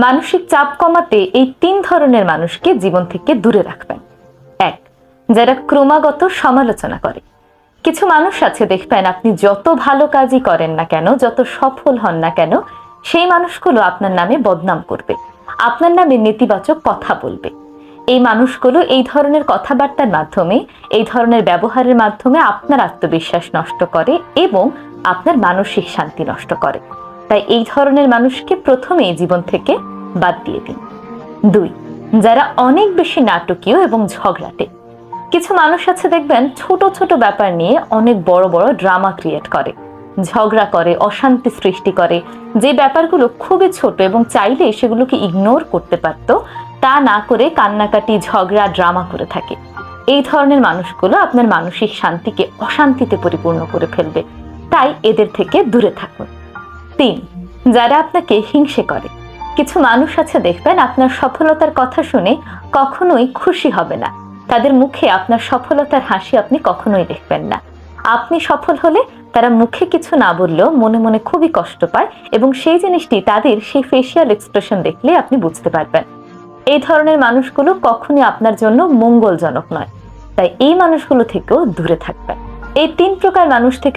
মানসিক চাপ কমাতে এই 3 ধরনের মানুষকে জীবন থেকে দূরে রাখবেন। 1, যারা ক্রমাগত সমালোচনা করে। কিছু মানুষ আছে দেখবেন, আপনি যত ভালো কাজই করেন না কেন, যত সফল হন না কেন, সেই মানুষগুলো আপনার নামে বদনাম করবে, আপনার নামে নেতিবাচক কথা বলবে। এই মানুষগুলো এই ধরনের কথাবার্তার মাধ্যমে, এই ধরনের ব্যবহারের মাধ্যমে আপনার আত্মবিশ্বাস নষ্ট করে এবং আপনার মানসিক শান্তি নষ্ট করে। তাই এই ধরনের মানুষকে প্রথমেই জীবন থেকে বাদ দিয়ে দিন। 2, যারা অনেক বেশি নাটকীয় এবং ঝগড়াটে। কিছু মানুষ আছে দেখবেন, ছোট ছোট ব্যাপার নিয়ে অনেক বড় বড় ড্রামা ক্রিয়েট করে, ঝগড়া করে, অশান্তি সৃষ্টি করে। যে ব্যাপারগুলো খুবই ছোট এবং চাইলে সেগুলোকে ইগনোর করতে পারত, তা না করে কান্নাকাটি, ঝগড়া, ড্রামা করে থাকে। এই ধরনের মানুষগুলো আপনার মানসিক শান্তিকে অশান্তিতে পরিপূর্ণ করে ফেলবে, তাই এদের থেকে দূরে থাকুন। 3, যারা আপনাকে হিংসে করে। কিছু মানুষ আছে দেখবেন, আপনার সফলতার কথা শুনে কখনোই খুশি হবে না। তাদের মুখে আপনার সফলতার হাসি আপনি কখনোই দেখবেন না। আপনি সফল হলে তারা মুখে কিছু না বললেও মনে মনে খুবই কষ্ট পায়, এবং সেই জিনিসটি তাদের সেই ফেসিয়াল এক্সপ্রেশন দেখলে আপনি বুঝতে পারবেন। এই ধরনের মানুষগুলো কখনোই আপনার জন্য মঙ্গলজনক নয়, তাই এই মানুষগুলো থেকেও দূরে থাকবেন। এই 3 প্রকার মানুষ থেকে